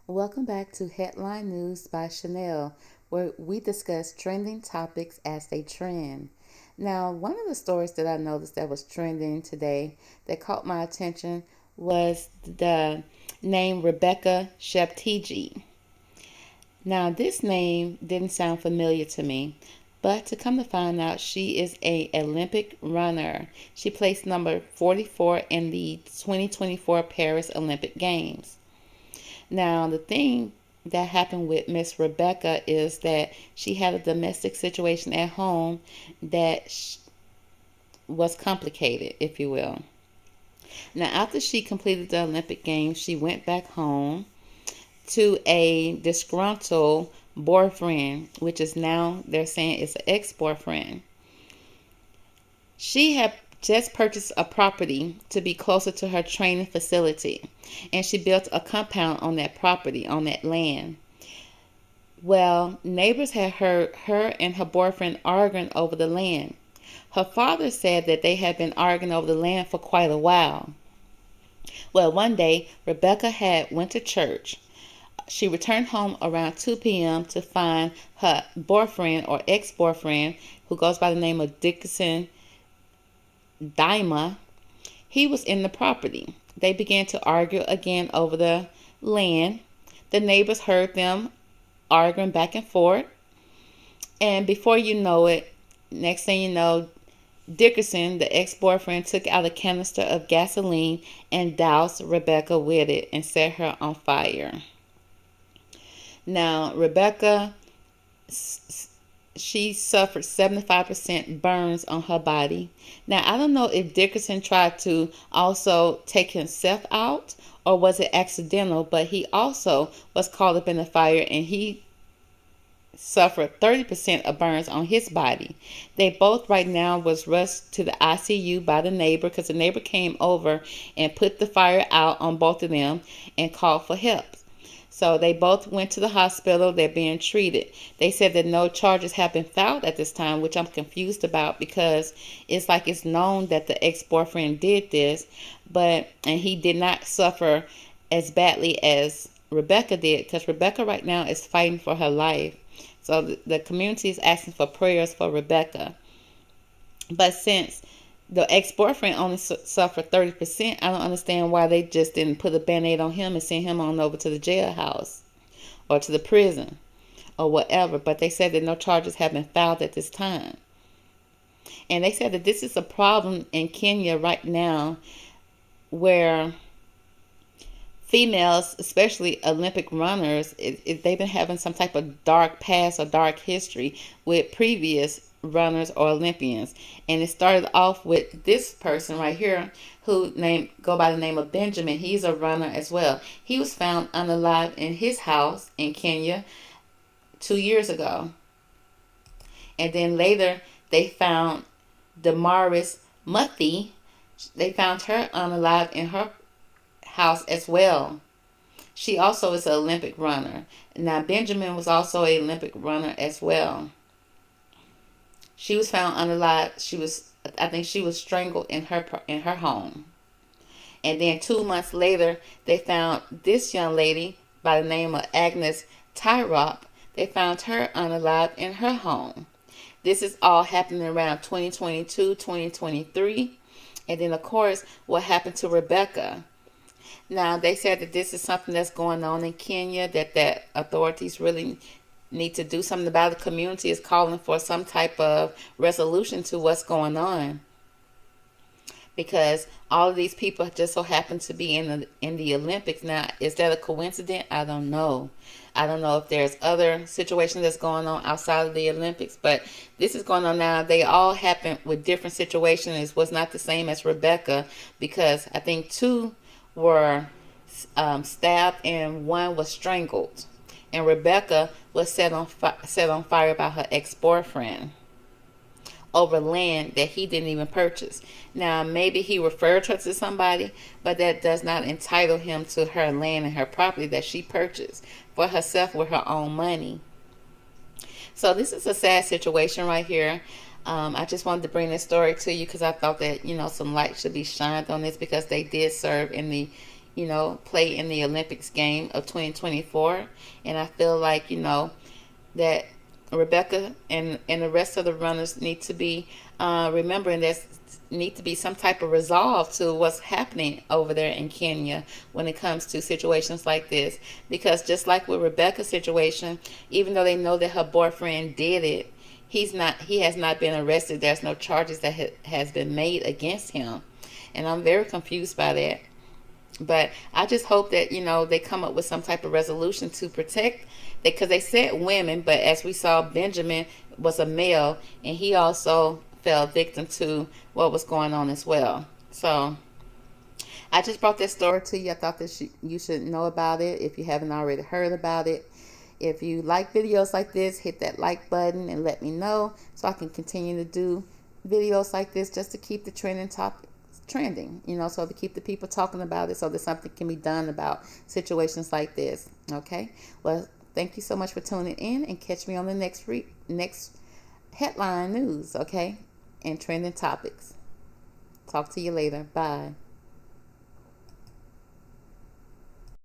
Welcome back to Headline News by Shannel, where we discuss trending topics as they trend. Now, one of the stories that I noticed that was trending today that caught my attention was the name Rebecca Chepteigei. Now, this name didn't sound familiar to me, but to come to find out, she is a Olympic runner. She placed number 44 in the 2024 Paris Olympic Games. Now, the thing that happened with Miss Rebecca is that she had a domestic situation at home that was complicated, if you will. Now, after she completed the Olympic Games, she went back home to a disgruntled boyfriend, which is now they're saying is an ex-boyfriend. She had just purchased a property to be closer to her training facility, and she built a compound on that property, on that land. Well, neighbors had heard her and her boyfriend arguing over the land. Her father said that they had been arguing over the land for quite a while. Well, one day, Rebecca had went to church. She returned home around 2 p.m. to find her boyfriend or ex-boyfriend, who goes by the name of Dickinson Dima. He was in the property. They began to argue again over the land. The neighbors heard them arguing back and forth. And before you know it, next thing you know, Dickerson, the ex-boyfriend, took out a canister of gasoline and doused Rebecca with it and set her on fire. Now, Rebecca, she suffered 75% burns on her body. Now, I don't know if Dickerson tried to also take himself out or was it accidental, but he also was caught up in the fire and he suffered 30% of burns on his body. They both right now was rushed to the ICU by the neighbor because the neighbor came over and put the fire out on both of them and called for help. So they both went to the hospital. They're being treated. They said that no charges have been filed at this time, which I'm confused about because it's like it's known that the ex-boyfriend did this, and he did not suffer as badly as Rebecca did because Rebecca right now is fighting for her life. So the community is asking for prayers for Rebecca. But since the ex-boyfriend only suffered 30%, I don't understand why they just didn't put a band-aid on him and send him on over to the jailhouse or to the prison or whatever. But they said that no charges have been filed at this time. And they said that this is a problem in Kenya right now where females, especially Olympic runners, they've been having some type of dark past or dark history with previous runners or Olympians. And it started off with this person right here who go by the name of Benjamin. He's a runner as well. He was found unalive in his house in Kenya 2 years ago. And then later they found Damaris Muthi. They found her unalive in her house as well. She also is an Olympic runner. Now Benjamin was also an Olympic runner as well. She was found unalive. I think she was strangled in her home. And then 2 months later, they found this young lady by the name of Agnes Tyrop. They found her unalive in her home. This is all happening around 2022, 2023. And then, of course, what happened to Rebecca. Now, they said that this is something that's going on in Kenya, that authorities really need to do something about. The community is calling for some type of resolution to what's going on, because all of these people just so happen to be in the Olympics. Now, is that a coincidence? I don't know. I don't know if there's other situations that's going on outside of the Olympics, but this is going on now. They all happen with different situations. It was not the same as Rebecca, because I think 2 were stabbed and 1 was strangled. And Rebecca was set on fire by her ex-boyfriend over land that he didn't even purchase. Now, maybe he referred her to somebody, but that does not entitle him to her land and her property that she purchased for herself with her own money. So this is a sad situation right here. I just wanted to bring this story to you because I thought that, some light should be shined on this, because they did serve in the play in the Olympics game of 2024. And I feel like, that Rebecca and the rest of the runners need to be remembering that need to be some type of resolve to what's happening over there in Kenya when it comes to situations like this. Because just like with Rebecca's situation, even though they know that her boyfriend did it, he has not been arrested. There's no charges that has been made against him. And I'm very confused by that. But I just hope that, they come up with some type of resolution to protect, because they said women, but as we saw, Benjamin was a male, and he also fell victim to what was going on as well. So I just brought that story to you. I thought that you should know about it if you haven't already heard about it. If you like videos like this, hit that like button and let me know so I can continue to do videos like this just to keep the trending topic trending, so to keep the people talking about it so that something can be done about situations like this. Okay? Well, thank you so much for tuning in, and catch me on the next headline news, okay? And trending topics. Talk to you later. Bye.